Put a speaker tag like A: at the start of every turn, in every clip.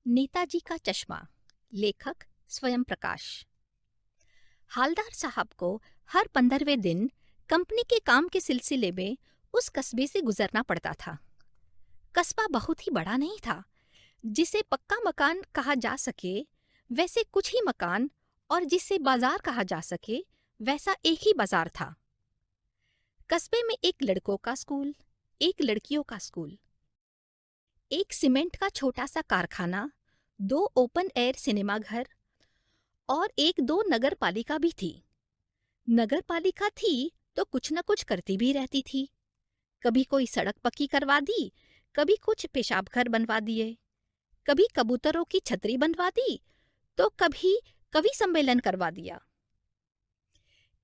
A: नेताजी का चश्मा। लेखक स्वयं प्रकाश। हालदार साहब को हर 15वें दिन कंपनी के काम के सिलसिले में उस कस्बे से गुजरना पड़ता था। कस्बा बहुत ही बड़ा नहीं था, जिसे पक्का मकान कहा जा सके वैसे कुछ ही मकान, और जिसे बाजार कहा जा सके वैसा एक ही बाजार था। कस्बे में एक लड़कों का स्कूल, एक लड़कियों का स्कूल, एक सीमेंट का छोटा सा कारखाना, 2 ओपन एयर सिनेमा घर और 1-2 नगर पालिका भी थी। नगर पालिका थी तो कुछ न कुछ करती भी रहती थी। कभी कोई सड़क पक्की करवा दी, कभी कुछ पेशाब घर बनवा दिए, कभी कबूतरों की छतरी बनवा दी, तो कभी कवि सम्मेलन करवा दिया।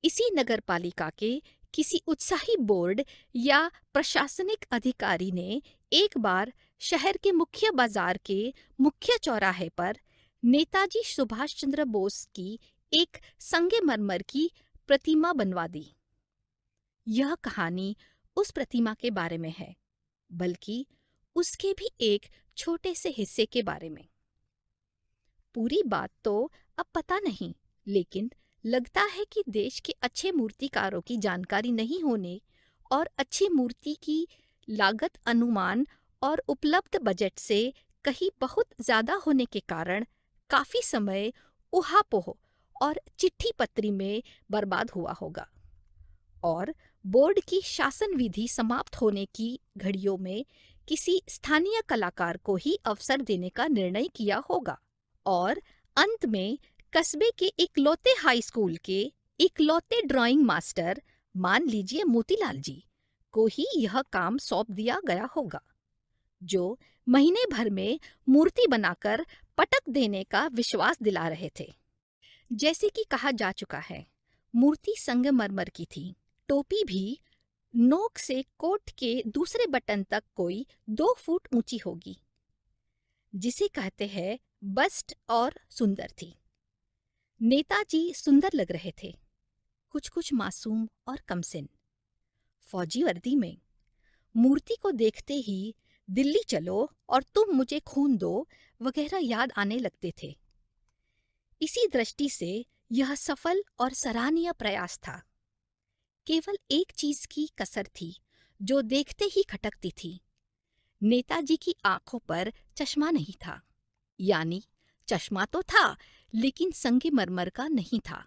A: इसी नगर पालिका के किसी उत्साही बोर्ड या प्रशासनिक अधिकारी ने एक बार शहर के मुख्य बाजार के मुख्य चौराहे पर नेताजी सुभाष चंद्र बोस की एक संगमरमर की प्रतिमा बनवा दी। यह कहानी उस प्रतिमा के बारे में है, बल्कि उसके भी एक छोटे से हिस्से के बारे में। पूरी बात तो अब पता नहीं, लेकिन लगता है कि देश के अच्छे मूर्तिकारों की जानकारी नहीं होने और अच्छी मूर्ति की लागत अनुमान और उपलब्ध बजट से कहीं बहुत ज्यादा होने के कारण काफी समय उहापोह और चिट्ठी पत्री में बर्बाद हुआ होगा, और बोर्ड की शासन विधि समाप्त होने की घड़ियों में किसी स्थानीय कलाकार को ही अवसर देने का निर्णय किया होगा, और अंत में कस्बे के इकलौते हाई स्कूल के इकलौते ड्राइंग मास्टर, मान लीजिए मोतीलाल जी, को ही यह काम सौंप दिया गया होगा, जो महीने भर में मूर्ति बनाकर पटक देने का विश्वास दिला रहे थे। जैसे कि कहा जा चुका है, मूर्ति संगमरमर की थी। टोपी भी नोक से कोट के दूसरे बटन तक कोई 2 फुट ऊंची होगी, जिसे कहते हैं बस्ट, और सुंदर थी। नेताजी सुंदर लग रहे थे, कुछ कुछ मासूम और कमसिन। फौजी वर्दी में मूर्ति को देखते ही दिल्ली चलो और तुम मुझे खून दो वगैरह याद आने लगते थे। इसी दृष्टि से यह सफल और सराहनीय प्रयास था। केवल एक चीज की कसर थी जो देखते ही खटकती थी। नेताजी की आंखों पर चश्मा नहीं था, यानी चश्मा तो था लेकिन संगमरमर का नहीं था।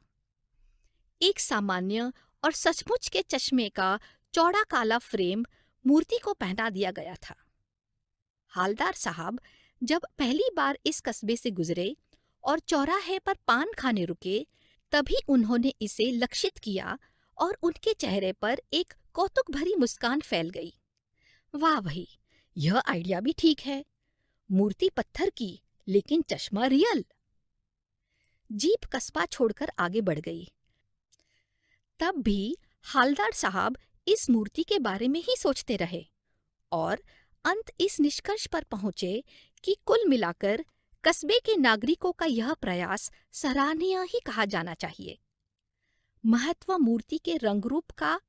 A: एक सामान्य और सचमुच के चश्मे का चौड़ा काला फ्रेम मूर्ति को पहना दिया गया था। हालदार साहब जब पहली बार इस कस्बे से गुजरे और चौराहे पर पान खाने रुके, तभी उन्होंने इसे लक्षित किया और उनके चेहरे पर एक कौतुक भरी मुस्कान फैल गई। वाह भाई, यह आइडिया भी ठीक है। मूर्ति पत्थर की, लेकिन चश्मा रियल। जीप कस्बा छोड़कर आगे बढ़ गई। तब भी हालदार साहब इस मूर्ति के बारे में ही सोचते रहे और अंत इस निष्कर्ष पर पहुंचे कि कुल मिलाकर कस्बे के नागरिकों का यह प्रयास सराहनीय ही कहा जाना चाहिए। महत्व मूर्ति के रंग रूप का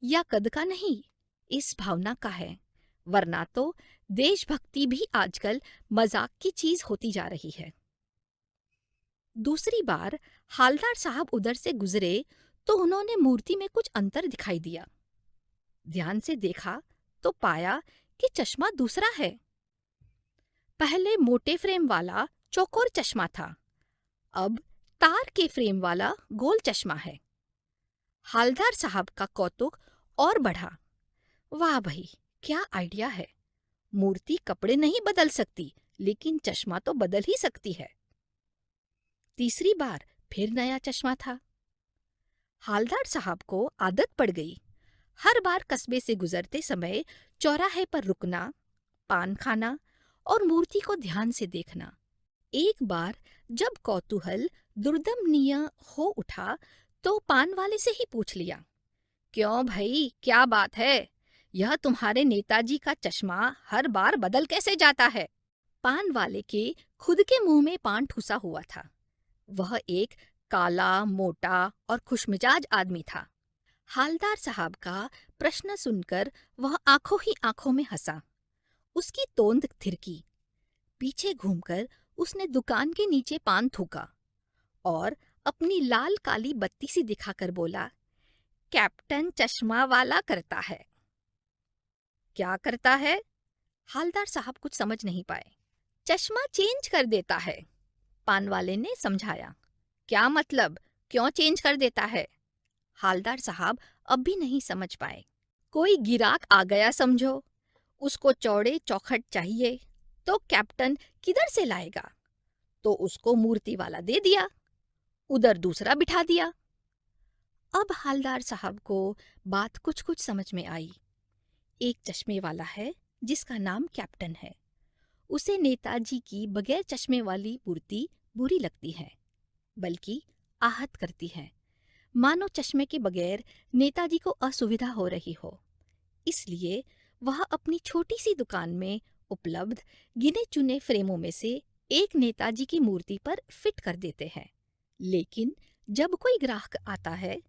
A: या कद का नहीं, इस भावना का है, वरना तो देशभक्ति भी आजकल मजाक की चीज होती जा रही है। दूसरी बार हालदार साहब उधर से गुजरे तो उन्होंने मूर्ति में कुछ अंतर दिखाई दिया। ध्यान से देखा तो पाया कि चश्मा दूसरा है। पहले मोटे फ्रेम वाला चौकोर चश्मा था, अब तार के फ्रेम वाला गोल चश्मा है। हालदार साहब का कौतुक और बढ़ा। वाह भाई, क्या आइडिया है। मूर्ति कपड़े नहीं बदल सकती, लेकिन चश्मा तो बदल ही सकती है। तीसरी बार फिर नया चश्मा था। हालदार साहब को आदत पड़ गई, हर बार कस्बे से गुजरते समय चौराहे पर रुकना, पान खाना और मूर्ति को ध्यान से देखना। एक बार जब कौतूहल दुर्दमनीय हो उठा तो पान वाले से ही पूछ लिया, क्यों भाई, क्या बात है? यह तुम्हारे नेताजी का चश्मा हर बार बदल कैसे जाता है? पान वाले के खुद के मुंह में पान ठुसा हुआ था। वह एक काला, मोटा और खुशमिजाज आदमी था। हालदार साहब का प्रश्न सुनकर वह आंखों ही आंखों में हंसा। उसकी तोंद थिरकी। पीछे घूमकर उसने दुकान के नीचे पान थूका और अपनी लाल काली बत्ती सी दिखाकर बोला, कैप्टन चश्मा वाला करता है। क्या करता है? हालदार साहब कुछ समझ नहीं पाए। चश्मा चेंज कर देता है, पान वाले ने समझाया। क्या मतलब, क्यों चेंज कर देता है? हालदार साहब अब भी नहीं समझ पाए। कोई गिराक आ गया समझो, उसको चौड़े चौखट चाहिए, तो कैप्टन किधर से लाएगा? तो उसको मूर्ति वाला दे दिया, उधर दूसरा बिठा दिया। अब हालदार साहब को बात कुछ कुछ समझ में आई। एक चश्मे वाला है जिसका नाम कैप्टन है। उसे नेताजी की बगैर चश्मे वाली मूर्ति बुरी लगती है, बल्कि आहत करती है, मानो चश्मे के बगैर नेताजी को असुविधा हो रही हो। इसलिए वह अपनी छोटी सी दुकान में उपलब्ध गिने चुने फ्रेमों में से एक नेताजी की मूर्ति पर फिट कर देते हैं। लेकिन जब कोई ग्राहक आता है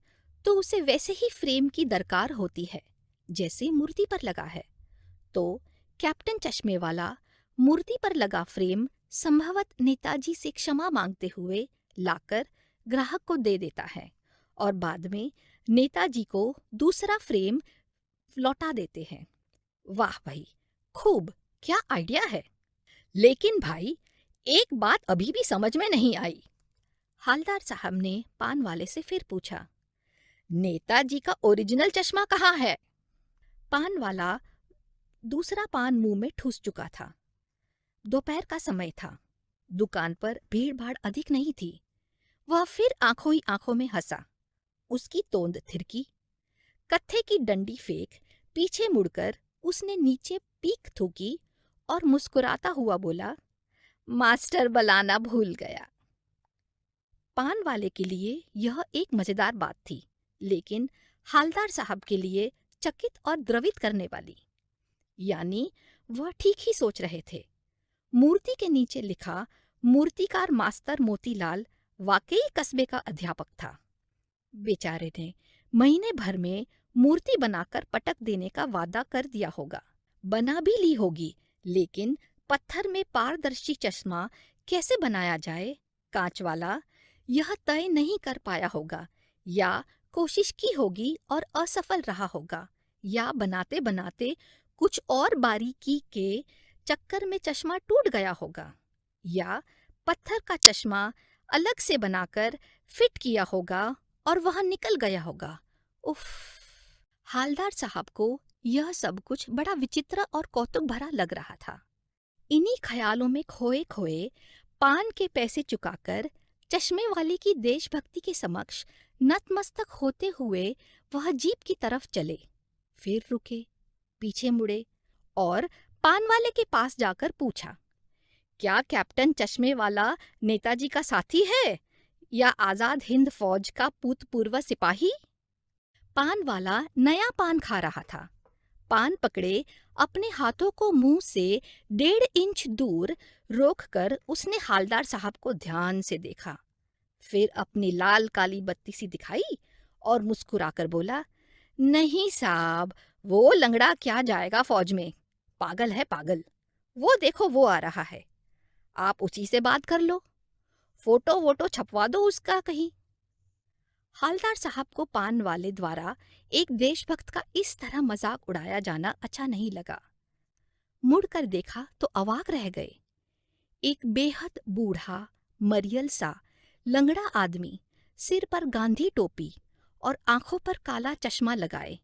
A: तो उसे वैसे ही फ्रेम की दरकार होती है जैसे मूर्ति पर लगा है। तो कैप्टन चश्मे वाला मूर्ति पर लगा फ्रेम संभवत नेताजी से क्षमा मांगते हुए लाकर ग्राहक को दे देता है और बाद में नेताजी को दूसरा फ्रेम लौटा देते हैं। वाह भाई, खूब, क्या आइडिया है। लेकिन भाई, एक बात अभी भी समझ में नहीं आई। हालदार साहब ने पान वाले से फिर पूछा, नेताजी का ओरिजिनल चश्मा कहाँ है? पान वाला दूसरा पान मुंह में ठूस चुका था। दोपहर का समय था, दुकान पर भीड़ भाड़ अधिक नहीं थी। वह फिर आंखों ही आंखों में हंसा। उसकी तोंद थिरकी, कत्थे की डंडी फेंक पीछे मुड़कर उसने नीचे पीक थूकी और मुस्कुराता हुआ बोला, मास्टर बुलाना भूल गया। पान वाले के लिए यह एक मजेदार बात थी, लेकिन हालदार साहब के लिए चकित और द्रवित करने वाली। यानी वह ठीक ही सोच रहे थे। मूर्ति के नीचे लिखा मूर्तिकार मास्टर मोतीलाल वाकई कस्बे का अध्यापक था। बेचारे ने महीने भर में मूर्ति बनाकर पटक देने का वादा कर दिया होगा, बना भी ली होगी, लेकिन पत्थर में पारदर्शी चश्मा कैसे बनाया जाए, कांच वाला, यह तय नहीं कर पाया होगा, या कोशिश की होगी और असफल रहा होगा, या बनाते बनाते कुछ और बारीकी के चक्कर में चश्मा टूट गया होगा, या पत्थर का चश्मा अलग से बनाकर फिट किया होगा और वह निकल गया होगा। उफ! हालदार साहब को यह सब कुछ बड़ा विचित्र और कौतुक भरा लग रहा था। इन्हीं ख्यालों में खोए खोए पान के पैसे चुकाकर चश्मे वाले की देशभक्ति के समक्ष नतमस्तक होते हुए वह जीप की तरफ चले। फिर रुके, पीछे मुड़े और पान वाले के पास जाकर पूछा, क्या कैप्टन चश्मे वाला नेताजी का साथी है या आजाद हिंद फौज का भूतपूर्व सिपाही? पान वाला नया पान खा रहा था। पान पकड़े अपने हाथों को मुंह से 1.5 इंच दूर रोककर उसने हालदार साहब को ध्यान से देखा। फिर अपनी लाल काली बत्ती सी दिखाई और मुस्कुराकर बोला, नहीं साहब, वो लंगड़ा क्या जाएगा फौज में, पागल है पागल। वो देखो वो आ रहा है, आप उसी से बात कर लो, फोटो वोटो छपवा दो उसका कहीं। हालदार साहब को पान वाले द्वारा एक देशभक्त का इस तरह मजाक उड़ाया जाना अच्छा नहीं लगा। मुड़कर देखा तो अवाक रह गए। एक बेहद बूढ़ा, मरियल सा, लंगड़ा आदमी, सिर पर गांधी टोपी और आंखों पर काला चश्मा लगाए,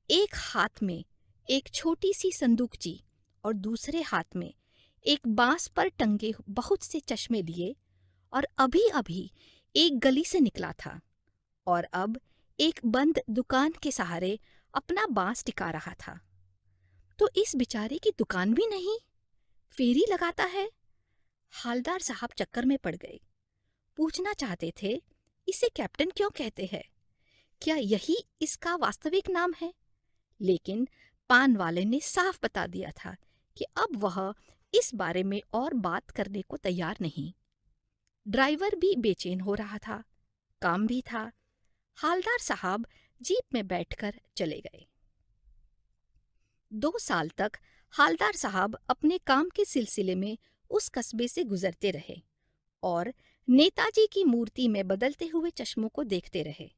A: एक हाथ में एक छोटी सी संदूकची और दूसरे हाथ में एक बांस पर टंगे बहुत से चश्मे लिए, और अभी अभी एक गली से निकला था और अब एक बंद दुकान के सहारे अपना बांस टिका रहा था। तो इस बेचारे की दुकान भी नहीं, फेरी लगाता है। हालदार साहब चक्कर में पड़ गए। पूछना चाहते थे, इसे कैप्टन क्यों कहते हैं? क्या यही इसका वास्तविक नाम है? लेकिन पान वाले ने साफ बता दिया था कि अब वह इस बारे में और बात करने को तैयार नहीं। ड्राइवर भी बेचैन हो रहा था, काम भी था। हालदार साहब जीप में बैठकर चले गए। 2 साल तक हालदार साहब अपने काम के सिलसिले में उस कस्बे से गुजरते रहे और नेताजी की मूर्ति में बदलते हुए चश्मों को देखते रहे।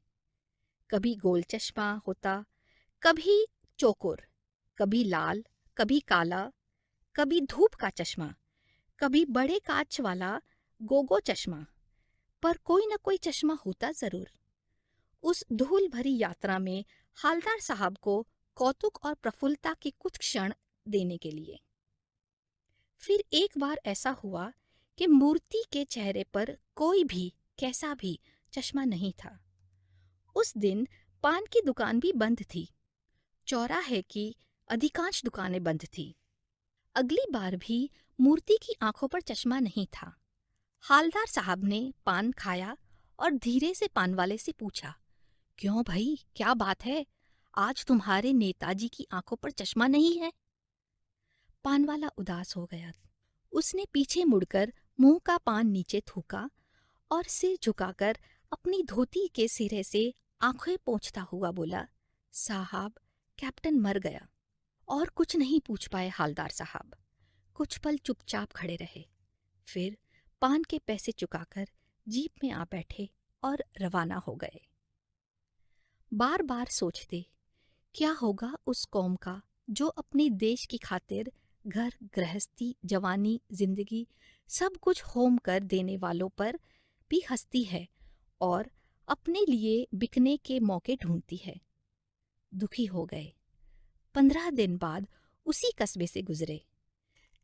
A: कभी गोल चश्मा होता, कभी चौकोर, कभी लाल, कभी काला, कभी धूप का चश्मा, कभी बड़े कांच वाला गोगो चश्मा, पर कोई न कोई चश्मा होता जरूर। उस धूल भरी यात्रा में हालदार साहब को कौतुक और प्रफुल्लता के कुछ क्षण देने के लिए। फिर एक बार ऐसा हुआ कि मूर्ति के चेहरे पर कोई भी कैसा भी चश्मा नहीं था। उस दिन पान की दुकान भी बंद थी। चौराहे की अधिकांश दुकानें बंद थी। अगली बार भी मूर्ति की आंखों पर चश्मा नहीं था। हालदार साहब ने पान खाया और धीरे से पान वाले से पूछा, क्यों भाई, क्या बात है? आज तुम्हारे नेताजी की आंखों पर चश्मा नहीं है? पान वाला उदास हो गया। उसने पीछे मुड़कर मुंह का पान नीचे थूका और सिर झुकाकर अपनी धोती के सिरे से आंखें पोंछता हुआ बोला, साहब, कैप्टन मर गया। और कुछ नहीं पूछ पाए हालदार साहब। कुछ पल चुपचाप खड़े रहे। फिर पान के पैसे चुकाकर जीप में आ बैठे और रवाना हो गए। बार बार सोचते, क्या होगा उस कौम का जो अपने देश की खातिर घर गृहस्थी, जवानी, जिंदगी सब कुछ होम कर देने वालों पर भी हंसती है और अपने लिए बिकने के मौके ढूंढती है। दुखी हो गए। 15 दिन बाद उसी कस्बे से गुजरे।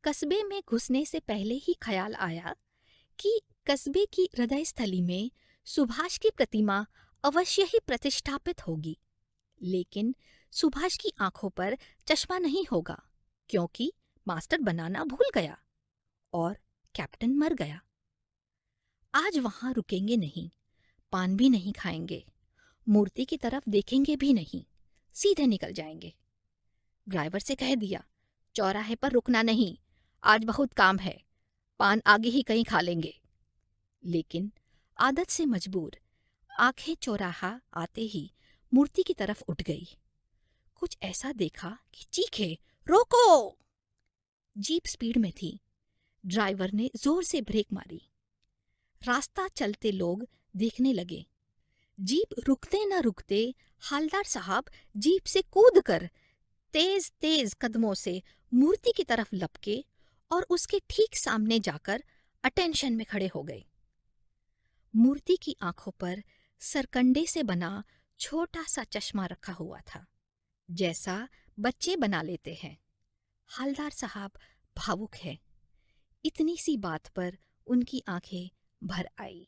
A: कस्बे में घुसने से पहले ही ख्याल आया कि कस्बे की हृदय स्थली में सुभाष की प्रतिमा अवश्य ही प्रतिष्ठापित होगी, लेकिन सुभाष की आंखों पर चश्मा नहीं होगा क्योंकि मास्टर बनाना भूल गया और कैप्टन मर गया। आज वहां रुकेंगे नहीं, पान भी नहीं खाएंगे, मूर्ति की तरफ देखेंगे भी नहीं, सीधे निकल जाएंगे। ड्राइवर से कह दिया, चौराहे पर रुकना नहीं, आज बहुत काम है, पान आगे ही कहीं खा लेंगे। लेकिन आदत से मजबूर आंखें चौराहा आते ही मूर्ति की तरफ उठ गई। कुछ ऐसा देखा कि चीखे, रोको! जीप स्पीड में थी। ड्राइवर ने जोर से ब्रेक मारी। रास्ता चलते लोग देखने लगे। जीप रुकते न रुकते हालदार साहब जीप से कूदकर तेज तेज कदमों से मूर्ति की तरफ लपके और उसके ठीक सामने जाकर अटेंशन में खड़े हो गए। मूर्ति की आंखों पर सरकंडे से बना छोटा सा चश्मा रखा हुआ था, जैसा बच्चे बना लेते हैं। हालदार साहब भावुक है। इतनी सी बात पर उनकी आंखें भर आई।